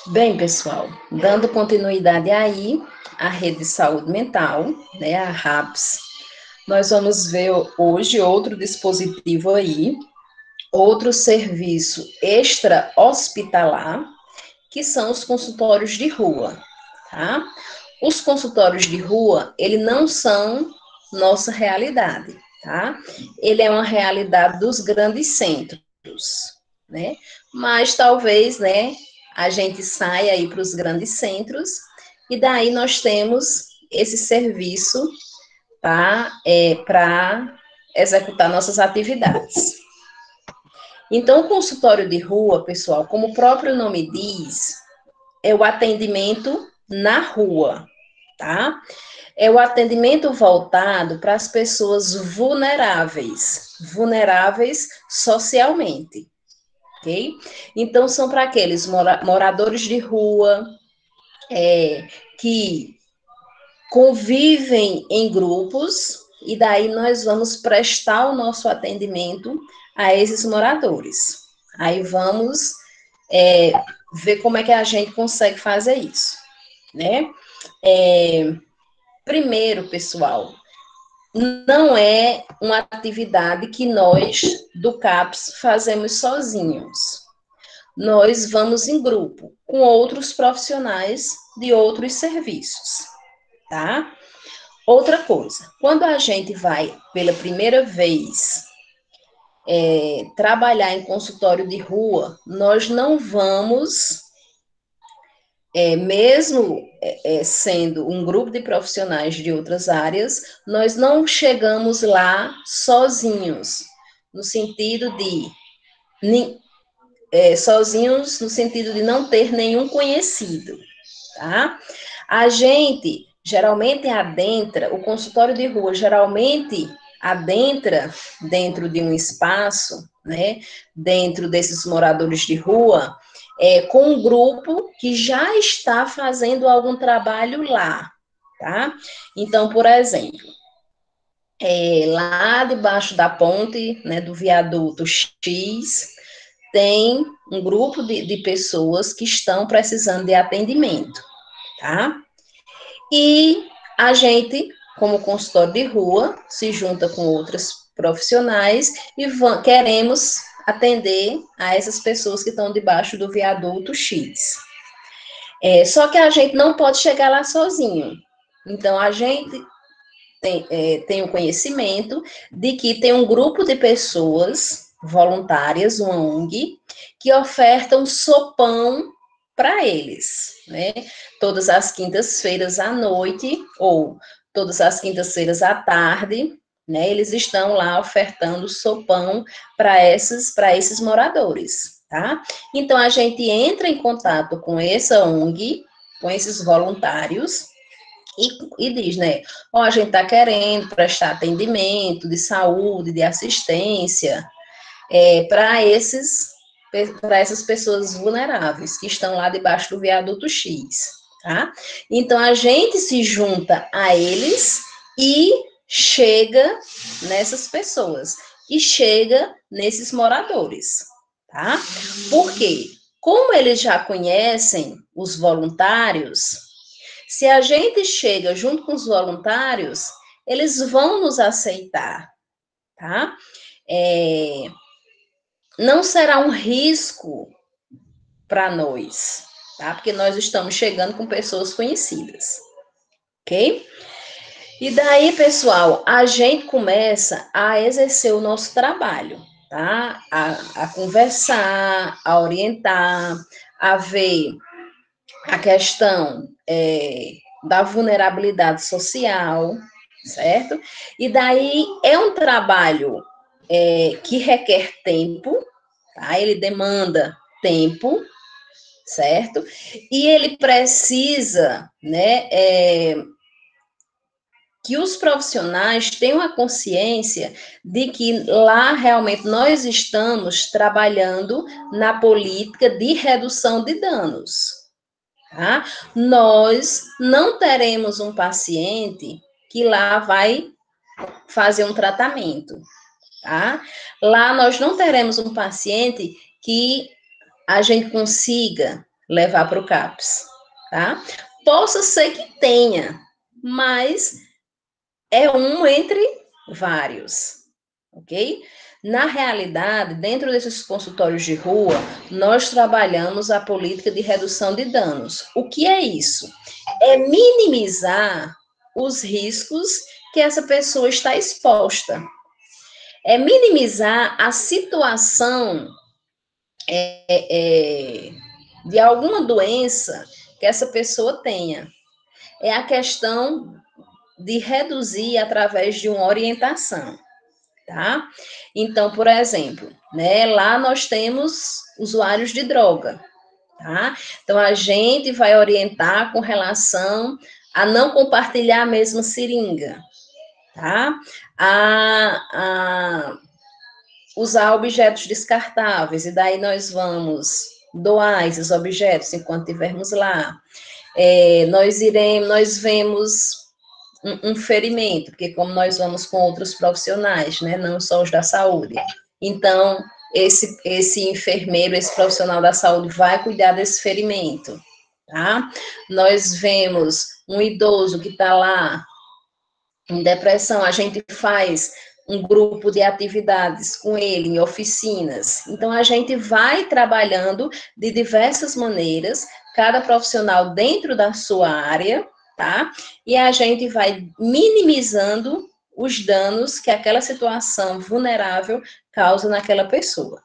Bem, pessoal, dando continuidade aí à rede de saúde mental, né, a RAPS, nós vamos ver hoje outro dispositivo aí, outro serviço extra-hospitalar, que são os consultórios de rua, tá? Os consultórios de rua, ele não são nossa realidade, tá? Ele é uma realidade dos grandes centros, né? Mas talvez, né, a gente saia aí para os grandes centros e daí nós temos esse serviço, tá? Para executar nossas atividades. Então, o consultório de rua, pessoal, como o próprio nome diz, é o atendimento na rua, tá? É o atendimento voltado para as pessoas vulneráveis socialmente, ok? Então, são para aqueles moradores de rua, que convivem em grupos, e daí nós vamos prestar o nosso atendimento a esses moradores. Aí vamos é, ver como é que a gente consegue fazer isso, né? Primeiro, pessoal, não é uma atividade que nós do CAPS fazemos sozinhos. Nós vamos em grupo com outros profissionais de outros serviços, tá? Outra coisa, quando a gente vai pela primeira vez trabalhar em consultório de rua, nós não vamos, mesmo sendo um grupo de profissionais de outras áreas, nós não chegamos lá sozinhos, no sentido de sozinhos no sentido de não ter nenhum conhecido, tá? A gente geralmente adentra, o consultório de rua geralmente adentra dentro de um espaço, né, dentro desses moradores de rua, com um grupo que já está fazendo algum trabalho lá, tá? Então, por exemplo, lá debaixo da ponte, né, do viaduto X, tem um grupo de pessoas que estão precisando de atendimento, tá? E a gente, como consultório de rua, se junta com outras profissionais e queremos atender a essas pessoas que estão debaixo do viaduto X. Só que a gente não pode chegar lá sozinho. Então, a gente tem o conhecimento de que tem um grupo de pessoas voluntárias, uma ONG, que ofertam sopão para eles, né? Todas as quintas-feiras à noite, ou todas as quintas-feiras à tarde, né? Eles estão lá ofertando sopão para esses moradores, tá? Então, a gente entra em contato com essa ONG, com esses voluntários, e diz, né? Ó, a gente está querendo prestar atendimento de saúde, de assistência, para essas pessoas vulneráveis que estão lá debaixo do viaduto X, tá? Então a gente se junta a eles e chega nessas pessoas e chega nesses moradores, tá? Por quê? Como eles já conhecem os voluntários, se a gente chega junto com os voluntários, eles vão nos aceitar, tá? É, não será um risco para nós, tá? Porque nós estamos chegando com pessoas conhecidas, ok? E daí, pessoal, a gente começa a exercer o nosso trabalho, tá? A conversar, a orientar, a ver a questão da vulnerabilidade social, certo? E daí é um trabalho que requer tempo, tá? Ele demanda tempo, certo? E ele precisa, né, que os profissionais tenham a consciência de que lá realmente nós estamos trabalhando na política de redução de danos, tá? Nós não teremos um paciente que lá vai fazer um tratamento, tá? Lá nós não teremos um paciente que a gente consiga levar para o CAPS, tá? Possa ser que tenha, mas é um entre vários, ok? Na realidade, dentro desses consultórios de rua, nós trabalhamos a política de redução de danos. O que é isso? É minimizar os riscos que essa pessoa está exposta. É minimizar a situação de alguma doença que essa pessoa tenha. É a questão de reduzir através de uma orientação, tá? Então, por exemplo, né, lá nós temos usuários de droga, tá? Então, a gente vai orientar com relação a não compartilhar a mesma seringa, tá? A usar objetos descartáveis, e daí nós vamos doar esses objetos enquanto estivermos lá. Nós vemos um ferimento, porque como nós vamos com outros profissionais, né, não só os da saúde. Então, esse enfermeiro, esse profissional da saúde vai cuidar desse ferimento, tá? Nós vemos um idoso que está lá em depressão, a gente faz um grupo de atividades com ele, em oficinas. Então, a gente vai trabalhando de diversas maneiras, cada profissional dentro da sua área, tá? E a gente vai minimizando os danos que aquela situação vulnerável causa naquela pessoa,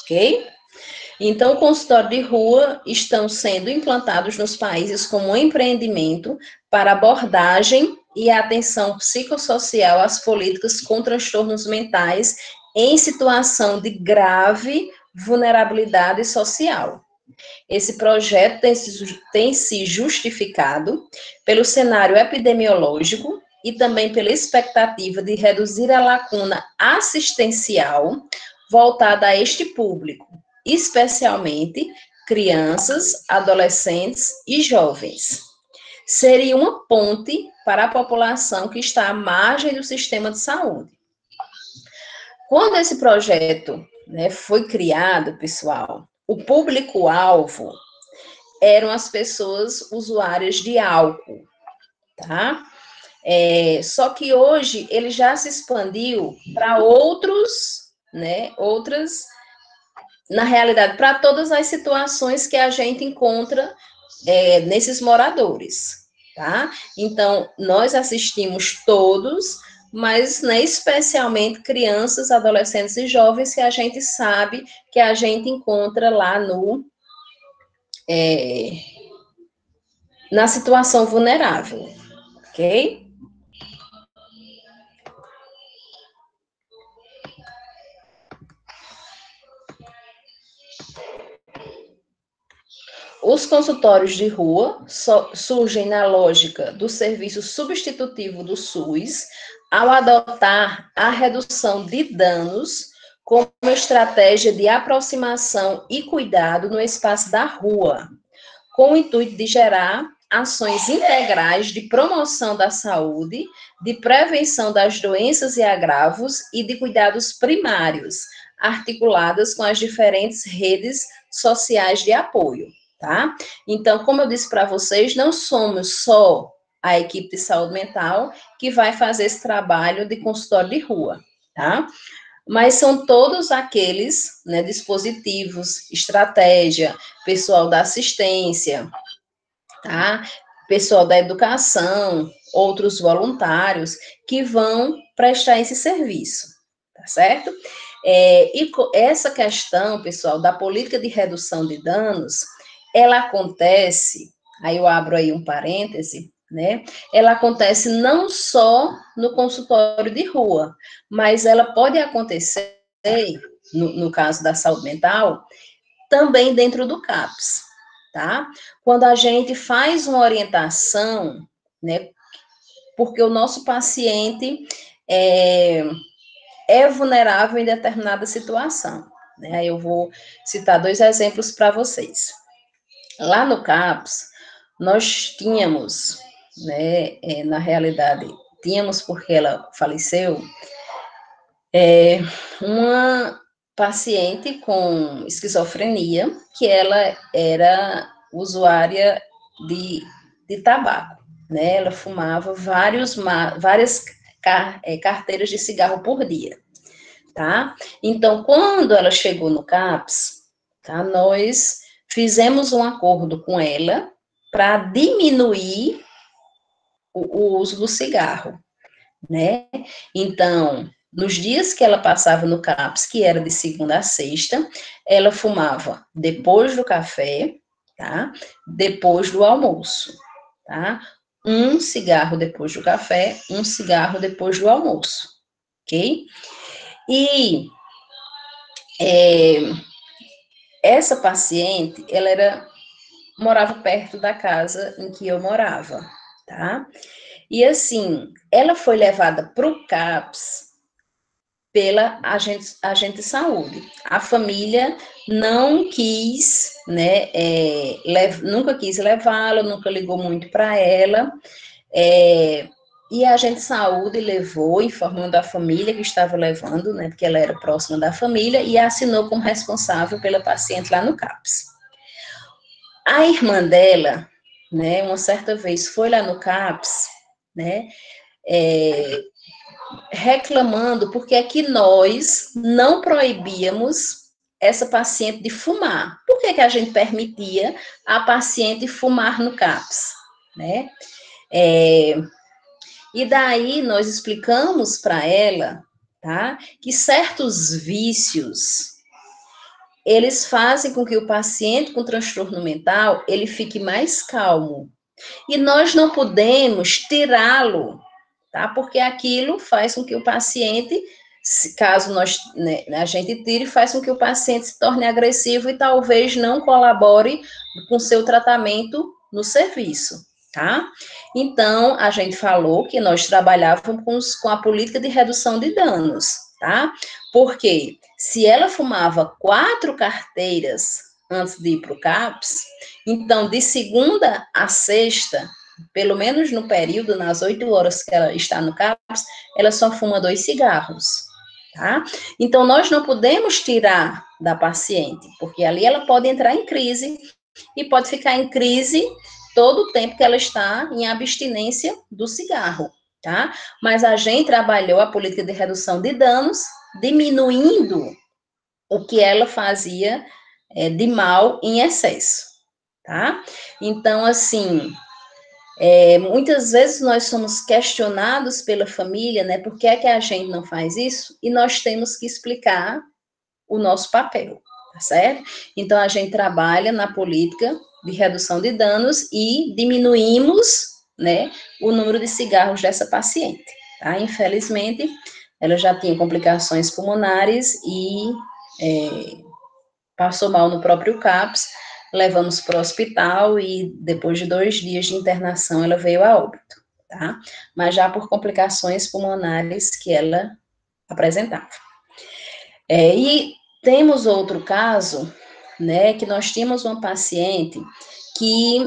ok? Então, o consultório de rua estão sendo implantados nos países como um empreendimento para abordagem e atenção psicossocial às políticas com transtornos mentais em situação de grave vulnerabilidade social. Esse projeto tem se justificado pelo cenário epidemiológico e também pela expectativa de reduzir a lacuna assistencial voltada a este público, especialmente crianças, adolescentes e jovens. Seria uma ponte para a população que está à margem do sistema de saúde. Quando esse projeto, né, foi criado, pessoal, o público-alvo eram as pessoas usuárias de álcool, tá? Só que hoje ele já se expandiu para outros, né, na realidade, para todas as situações que a gente encontra nesses moradores, tá? Então, nós assistimos todos, mas né, especialmente crianças, adolescentes e jovens que a gente sabe que a gente encontra lá na situação vulnerável, ok? Os consultórios de rua surgem na lógica do serviço substitutivo do SUS, ao adotar a redução de danos como estratégia de aproximação e cuidado no espaço da rua, com o intuito de gerar ações integrais de promoção da saúde, de prevenção das doenças e agravos e de cuidados primários, articuladas com as diferentes redes sociais de apoio, tá? Então, como eu disse para vocês, não somos só a equipe de saúde mental que vai fazer esse trabalho de consultório de rua, tá? Mas são todos aqueles, né, dispositivos, estratégia, pessoal da assistência, tá? Pessoal da educação, outros voluntários que vão prestar esse serviço, tá certo? E essa questão, pessoal, da política de redução de danos, ela acontece, aí eu abro aí um parêntese, né? Ela acontece não só no consultório de rua, mas ela pode acontecer, no caso da saúde mental, também dentro do CAPS, tá? Quando a gente faz uma orientação, né, porque o nosso paciente é vulnerável em determinada situação, né? Eu vou citar dois exemplos para vocês. Lá no CAPS, nós tínhamos, né, na realidade, tínhamos porque ela faleceu, uma paciente com esquizofrenia, que ela era usuária de tabaco, né? Ela fumava várias carteiras de cigarro por dia, tá? Então, quando ela chegou no CAPS, tá? Nós fizemos um acordo com ela para diminuir o uso do cigarro, né? Então, nos dias que ela passava no CAPS, que era de segunda a sexta, ela fumava depois do café, tá? Depois do almoço, tá? Um cigarro depois do café, um cigarro depois do almoço, ok? E essa paciente, morava perto da casa em que eu morava, tá? E assim, ela foi levada para o CAPS pela agente de saúde. A família não quis, né, nunca quis levá-la, nunca ligou muito para ela, e a agente de saúde levou, informando a família que estava levando, né, porque ela era próxima da família, e assinou como responsável pela paciente lá no CAPS. A irmã dela, né, uma certa vez foi lá no CAPS, né, reclamando porque é que nós não proibíamos essa paciente de fumar. Por que a gente permitia a paciente fumar no CAPS, né? E daí nós explicamos para ela, tá, que certos vícios eles fazem com que o paciente com transtorno mental ele fique mais calmo. E nós não podemos tirá-lo, tá? Porque aquilo faz com que o paciente, caso a gente tire, faz com que o paciente se torne agressivo e talvez não colabore com seu tratamento no serviço, tá? Então, a gente falou que nós trabalhávamos com a política de redução de danos, tá? Porque se ela fumava 4 carteiras antes de ir para o CAPS, então, de segunda a sexta, pelo menos no período, nas 8 horas que ela está no CAPS, ela só fuma 2 cigarros, tá? Então, nós não podemos tirar da paciente, porque ali ela pode entrar em crise e pode ficar em crise todo o tempo que ela está em abstinência do cigarro, tá? Mas a gente trabalhou a política de redução de danos, diminuindo o que ela fazia de mal em excesso, tá? Então, assim, muitas vezes nós somos questionados pela família, né? Por que é que a gente não faz isso? E nós temos que explicar o nosso papel, tá certo? Então, a gente trabalha na política de redução de danos e diminuímos, né, o número de cigarros dessa paciente, tá? Infelizmente, ela já tinha complicações pulmonares e passou mal no próprio CAPS, levamos para o hospital e depois de 2 dias de internação ela veio a óbito, tá? Mas já por complicações pulmonares que ela apresentava. E temos outro caso, né, que nós tínhamos uma paciente que,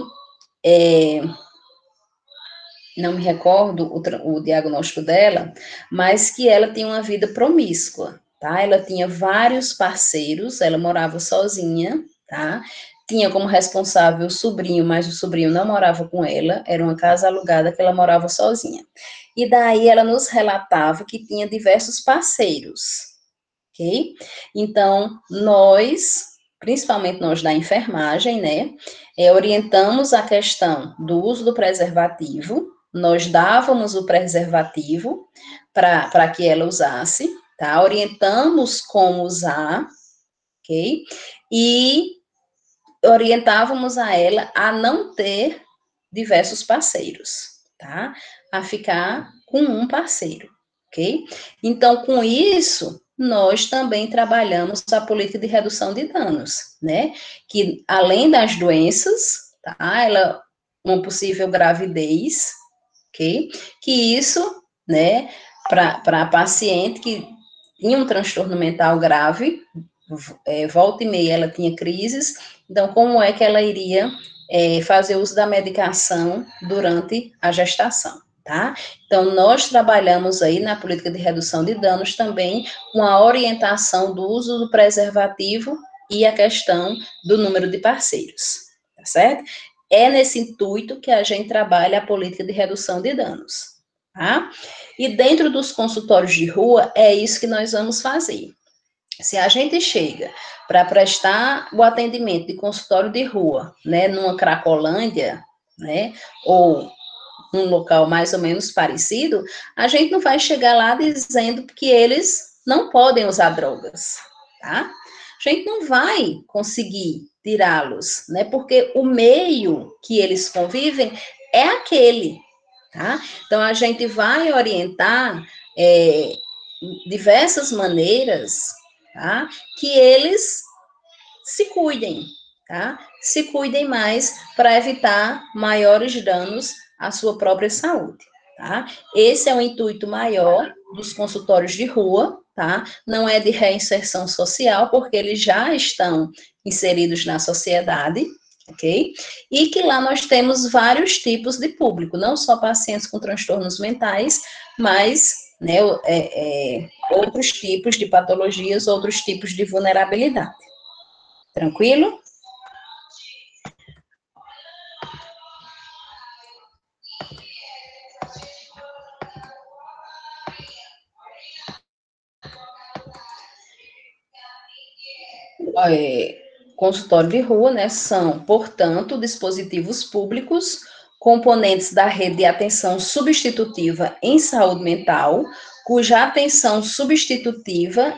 não me recordo o diagnóstico dela, mas que ela tinha uma vida promíscua, tá? Ela tinha vários parceiros, ela morava sozinha, tá? Tinha como responsável o sobrinho, mas o sobrinho não morava com ela, era uma casa alugada que ela morava sozinha. E daí ela nos relatava que tinha diversos parceiros, ok? Então, nós, principalmente nós da enfermagem, né, orientamos a questão do uso do preservativo, nós dávamos o preservativo para que ela usasse, tá? Orientamos como usar, ok? E orientávamos a ela a não ter diversos parceiros, tá? A ficar com um parceiro, ok? Então, com isso, nós também trabalhamos a política de redução de danos, né? Que além das doenças, tá? Uma possível gravidez, ok? Que isso, né, para a paciente que tinha um transtorno mental grave, volta e meia ela tinha crises, então como é que ela iria fazer uso da medicação durante a gestação, tá? Então, nós trabalhamos aí na política de redução de danos também com a orientação do uso do preservativo e a questão do número de parceiros, tá certo? É nesse intuito que a gente trabalha a política de redução de danos, tá? E dentro dos consultórios de rua, é isso que nós vamos fazer. Se a gente chega para prestar o atendimento de consultório de rua, né, numa Cracolândia, né, ou num local mais ou menos parecido, a gente não vai chegar lá dizendo que eles não podem usar drogas, tá? A gente não vai conseguir tirá-los, né? Porque o meio que eles convivem é aquele, tá? Então a gente vai orientar diversas maneiras, tá? Que eles se cuidem, tá? Se cuidem mais para evitar maiores danos à sua própria saúde, tá? Esse é o intuito maior dos consultórios de rua, tá? Não é de reinserção social, porque eles já estão inseridos na sociedade, ok? E que lá nós temos vários tipos de público, não só pacientes com transtornos mentais, mas né, outros tipos de patologias, outros tipos de vulnerabilidade. Tranquilo? Consultório de rua, né, são, portanto, dispositivos públicos, componentes da rede de atenção substitutiva em saúde mental, cuja atenção substitutiva,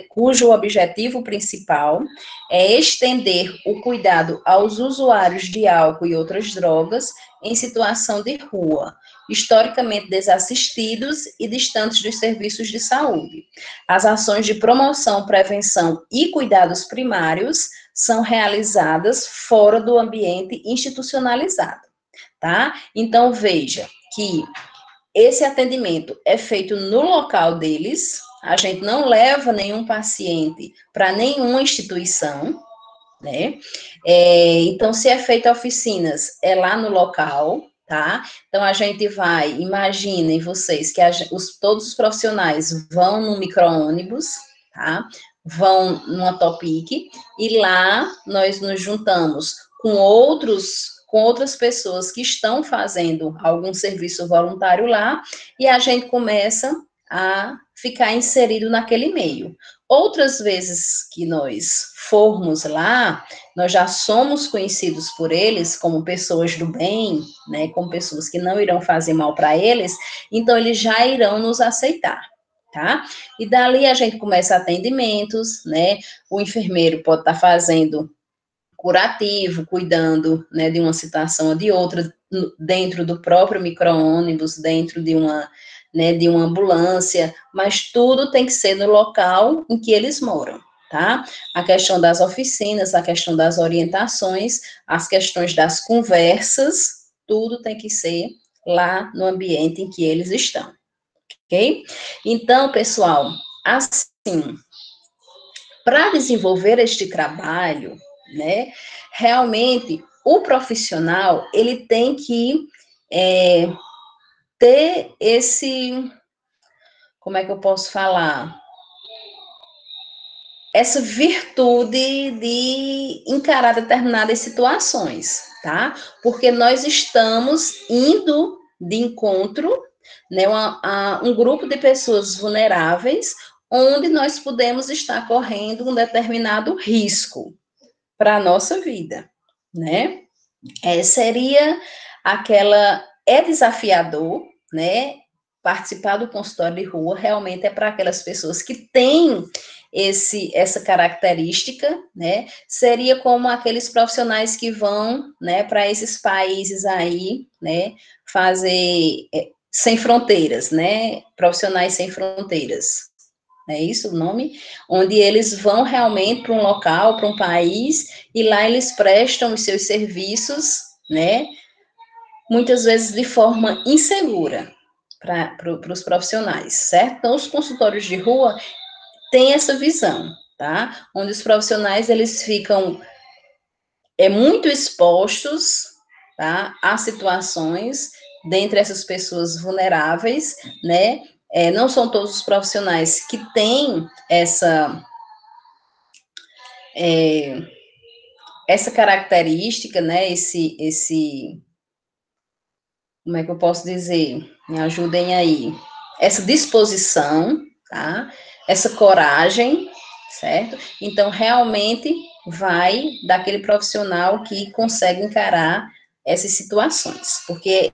cujo objetivo principal é estender o cuidado aos usuários de álcool e outras drogas em situação de rua, historicamente desassistidos e distantes dos serviços de saúde. As ações de promoção, prevenção e cuidados primários são realizadas fora do ambiente institucionalizado, tá? Então, veja que esse atendimento é feito no local deles, a gente não leva nenhum paciente para nenhuma instituição, né? Então, se é feita oficinas, é lá no local, tá? Então, a gente vai, imaginem vocês que todos os profissionais vão no micro-ônibus, tá? Vão numa Topic, e lá nós nos juntamos com outras pessoas que estão fazendo algum serviço voluntário lá, e a gente começa a ficar inserido naquele meio. Outras vezes que nós formos lá, nós já somos conhecidos por eles como pessoas do bem, né, como pessoas que não irão fazer mal para eles, então eles já irão nos aceitar, tá? E dali a gente começa atendimentos, né, o enfermeiro pode estar fazendo curativo, cuidando, né, de uma situação ou de outra, dentro do próprio micro-ônibus, dentro de uma, né, de uma ambulância, mas tudo tem que ser no local em que eles moram, tá? A questão das oficinas, a questão das orientações, as questões das conversas, tudo tem que ser lá no ambiente em que eles estão, ok? Então, pessoal, assim, para desenvolver este trabalho, né, realmente o profissional ele tem que ter esse, como é que eu posso falar? Essa virtude de encarar determinadas situações, tá? Porque nós estamos indo de encontro, né, a um grupo de pessoas vulneráveis, onde nós podemos estar correndo um determinado risco para a nossa vida, né? Seria é desafiador, né? Participar do consultório de rua realmente é para aquelas pessoas que têm essa característica, né? Seria como aqueles profissionais que vão, né, para esses países aí, né, fazer sem fronteiras, né? Profissionais sem fronteiras. É isso o nome? Onde eles vão realmente para um local, para um país, e lá eles prestam os seus serviços, né? Muitas vezes de forma insegura para os profissionais, certo? Então, os consultórios de rua têm essa visão, tá? Onde os profissionais, eles ficam muito expostos, tá? A situações dentre essas pessoas vulneráveis, né? Não são todos os profissionais que têm essa característica, né? Como é que eu posso dizer? Me ajudem aí. Essa disposição, tá? Essa coragem, certo? Então, realmente vai daquele profissional que consegue encarar essas situações, porque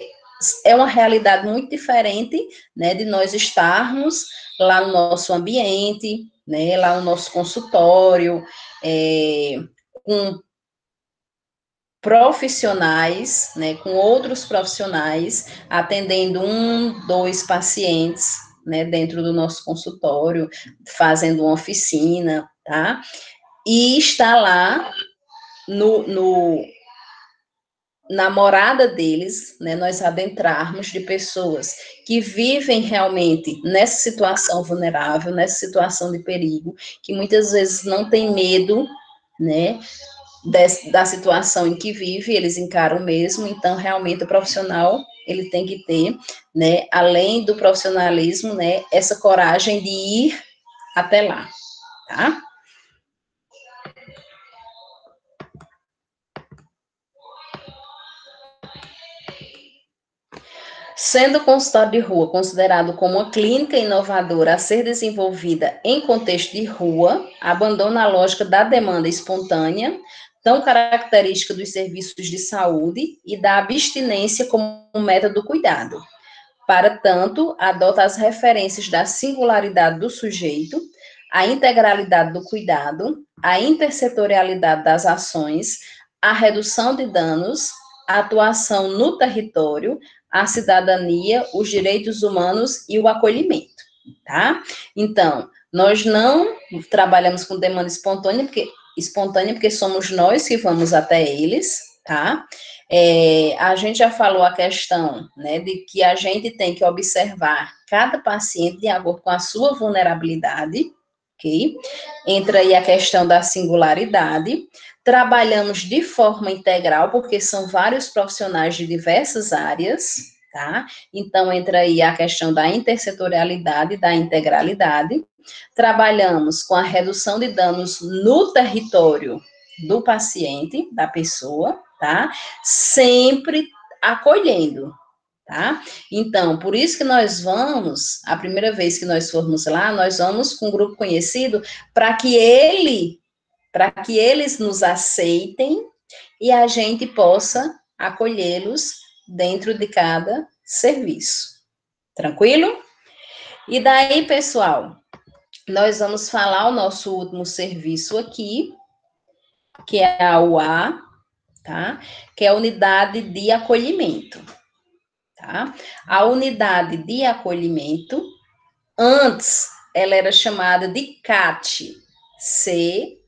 é uma realidade muito diferente, né, de nós estarmos lá no nosso ambiente, né, lá no nosso consultório, com profissionais, né, com outros profissionais, atendendo um, dois pacientes, né, dentro do nosso consultório, fazendo uma oficina, tá? E está lá na morada deles, né, nós adentrarmos de pessoas que vivem realmente nessa situação vulnerável, nessa situação de perigo, que muitas vezes não tem medo, né, da situação em que vive, eles encaram mesmo, então realmente o profissional, ele tem que ter, né, além do profissionalismo, né, essa coragem de ir até lá, tá? Sendo o consultório de rua considerado como uma clínica inovadora a ser desenvolvida em contexto de rua, abandona a lógica da demanda espontânea, tão característica dos serviços de saúde, e da abstinência como meta do cuidado. Para tanto, adota as referências da singularidade do sujeito, a integralidade do cuidado, a intersetorialidade das ações, a redução de danos, a atuação no território, a cidadania, os direitos humanos e o acolhimento, tá? Então, nós não trabalhamos com demanda espontânea porque somos nós que vamos até eles, tá? A gente já falou a questão, né, de que a gente tem que observar cada paciente de acordo com a sua vulnerabilidade, ok? Entra aí a questão da singularidade. Trabalhamos de forma integral, porque são vários profissionais de diversas áreas, tá? Então, entra aí a questão da intersetorialidade, da integralidade. Trabalhamos com a redução de danos no território do paciente, da pessoa, tá? Sempre acolhendo, tá? Então, por isso que nós vamos, a primeira vez que nós formos lá, nós vamos com um grupo conhecido para que eles nos aceitem e a gente possa acolhê-los dentro de cada serviço. Tranquilo? E daí, pessoal, nós vamos falar o nosso último serviço aqui, que é a UA, tá? Que é a unidade de acolhimento, tá? A unidade de acolhimento, antes, ela era chamada de CAT, C-A-T,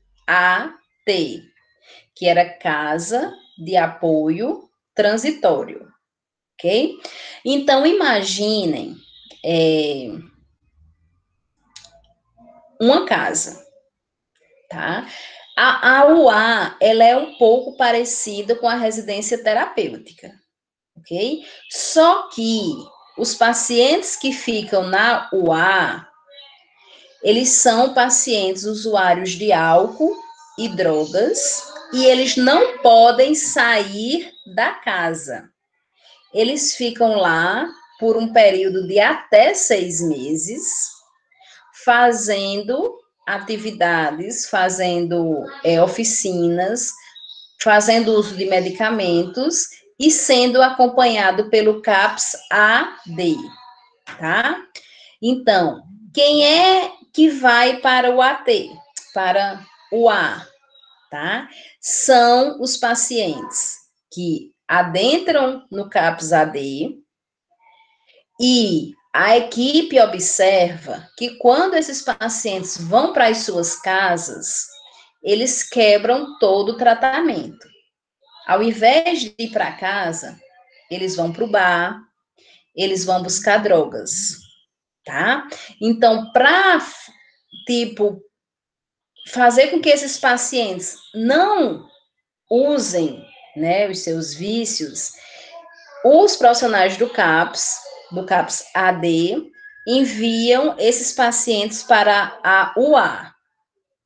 que era Casa de Apoio Transitório, ok? Então, imaginem uma casa, tá? A UA, ela é um pouco parecida com a residência terapêutica, ok? Só que os pacientes que ficam na UA, eles são pacientes usuários de álcool e drogas, e eles não podem sair da casa. Eles ficam lá por um período de até 6 meses, fazendo atividades, fazendo oficinas, fazendo uso de medicamentos e sendo acompanhado pelo CAPS-AD, tá? Então, quem é que vai para o AT? Para o A, tá? São os pacientes que adentram no CAPS-AD e a equipe observa que quando esses pacientes vão para as suas casas, eles quebram todo o tratamento. Ao invés de ir para casa, eles vão para o bar, eles vão buscar drogas, tá? Então, para, tipo, fazer com que esses pacientes não usem, né, os seus vícios, os profissionais do CAPS AD, enviam esses pacientes para a UA,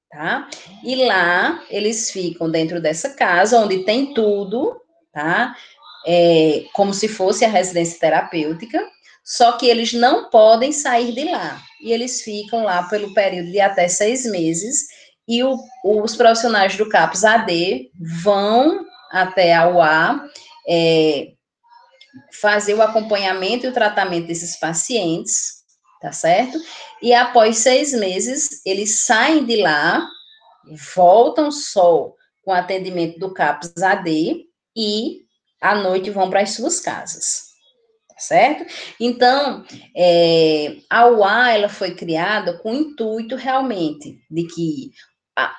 tá? E lá eles ficam dentro dessa casa, onde tem tudo, tá? Como se fosse a residência terapêutica, só que eles não podem sair de lá. E eles ficam lá pelo período de até 6 meses, e os profissionais do CAPS AD vão até a UA, fazer o acompanhamento e o tratamento desses pacientes, tá certo? E após 6 meses, eles saem de lá, voltam só com atendimento do CAPS AD e à noite vão para as suas casas, tá certo? Então, a UA, ela foi criada com o intuito realmente de que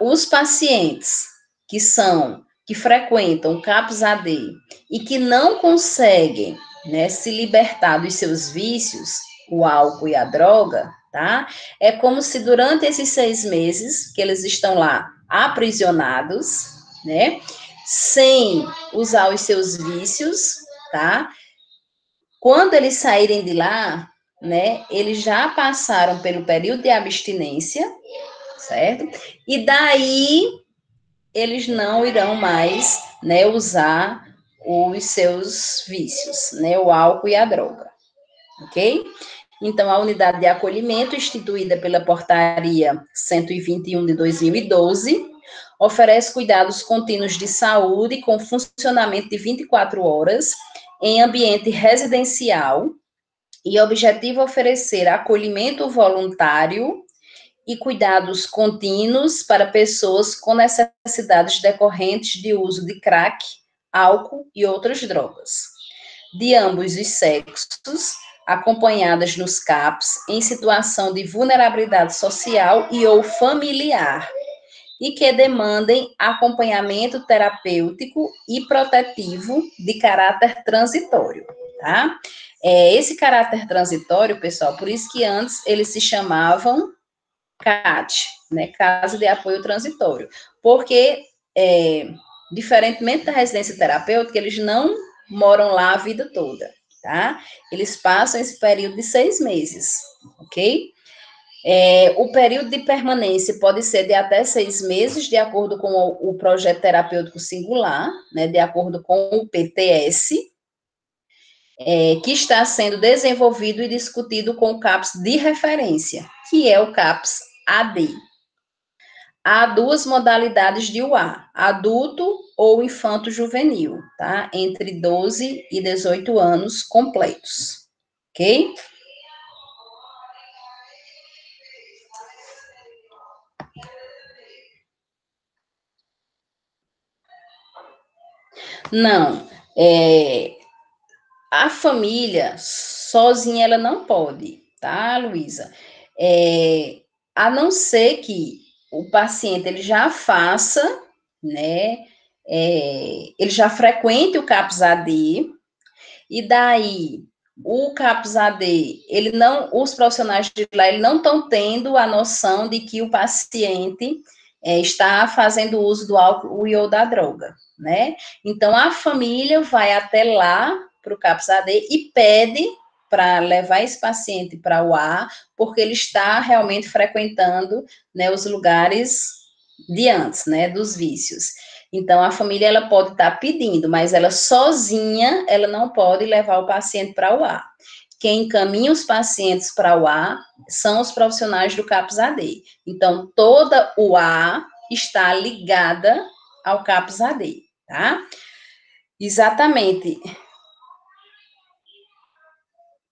os pacientes que frequentam o CAPS AD e que não conseguem, né, se libertar dos seus vícios, o álcool e a droga, tá? É como se durante esses 6 meses que eles estão lá aprisionados, né, sem usar os seus vícios, tá? Quando eles saírem de lá, né, eles já passaram pelo período de abstinência, certo? E daí eles não irão mais, né, usar os seus vícios, né, o álcool e a droga, ok? Então, a unidade de acolhimento, instituída pela Portaria 121 de 2012, oferece cuidados contínuos de saúde com funcionamento de 24 horas em ambiente residencial e objetivo oferecer acolhimento voluntário e cuidados contínuos para pessoas com necessidades decorrentes de uso de crack, álcool e outras drogas, de ambos os sexos, acompanhadas nos CAPs em situação de vulnerabilidade social e ou familiar, e que demandem acompanhamento terapêutico e protetivo de caráter transitório, tá? Esse caráter transitório, pessoal, por isso que antes eles se chamavam CAT, né, Casa de Apoio Transitório, porque, diferentemente da residência terapêutica, eles não moram lá a vida toda, tá? Eles passam esse período de 6 meses, ok? O período de permanência pode ser de até 6 meses, de acordo com o projeto terapêutico singular, né, de acordo com o PTS, que está sendo desenvolvido e discutido com o CAPS de referência, que é o CAPS AD. Há duas modalidades de UA, adulto ou infanto-juvenil, tá? Entre 12 e 18 anos completos, ok? Não, a família sozinha ela não pode, tá, Luísa? A não ser que o paciente ele já faça, né? Ele já frequente o CAPS AD, e daí o CAPS AD, ele não, os profissionais de lá, ele não estão tendo a noção de que o paciente está fazendo uso do álcool ou da droga, né? Então, a família vai até lá para o CAPS AD e pede para levar esse paciente para o A, porque ele está realmente frequentando, né, os lugares de antes, né, dos vícios. Então, a família, ela pode estar pedindo, mas ela sozinha, ela não pode levar o paciente para o A. Quem encaminha os pacientes para o A são os profissionais do CAPS AD. Então, toda o A está ligada ao CAPS AD, tá? Exatamente.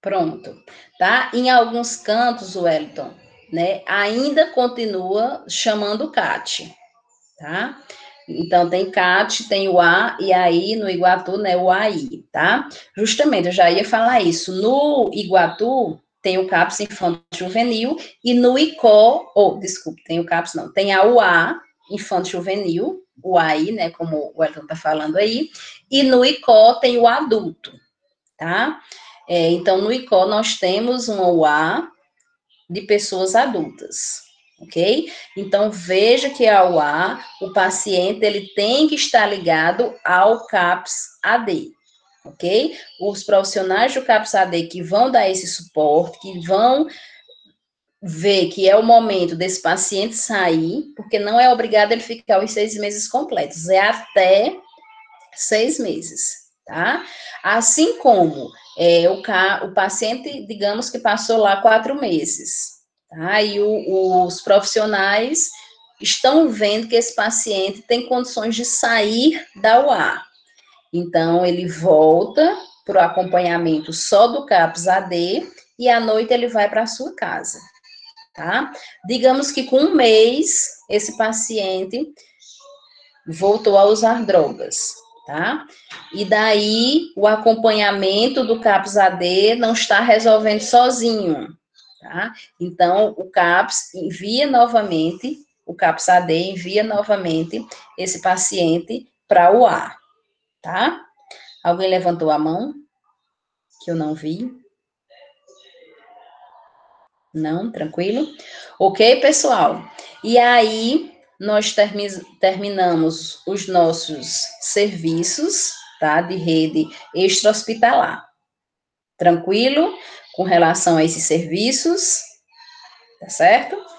Pronto, tá? Em alguns cantos, Wellington, né, ainda continua chamando CAT, tá? Então, tem CAT, tem o A, e aí no Iguatu, né, o AI, tá? Justamente, eu já ia falar isso. No Iguatu, tem o CAPS Infanto Juvenil, e no ICO, desculpe, tem o CAPS não, tem a UA, Infanto Juvenil, o AI, né, como o Elton tá falando aí, e no ICO tem o adulto, tá? Então, no ICO, nós temos uma UA de pessoas adultas, ok? Então, veja que a UA, o paciente, ele tem que estar ligado ao CAPS AD, ok? Os profissionais do CAPS-AD que vão dar esse suporte, que vão ver que é o momento desse paciente sair, porque não é obrigado ele ficar os 6 meses completos, é até 6 meses, tá? Assim como o paciente, digamos que passou lá 4 meses, tá? E os profissionais estão vendo que esse paciente tem condições de sair da UA. Então, ele volta para o acompanhamento só do CAPS-AD e à noite ele vai para a sua casa, tá? Digamos que com 1 mês, esse paciente voltou a usar drogas, tá? E daí, o acompanhamento do CAPS-AD não está resolvendo sozinho, tá? Então, o CAPS envia novamente, o CAPS-AD envia novamente esse paciente para o UA, tá? Alguém levantou a mão? Que eu não vi. Não, tranquilo? Ok, pessoal? E aí, nós terminamos os nossos serviços, tá? De rede extra-hospitalar. Tranquilo? Com relação a esses serviços, tá certo?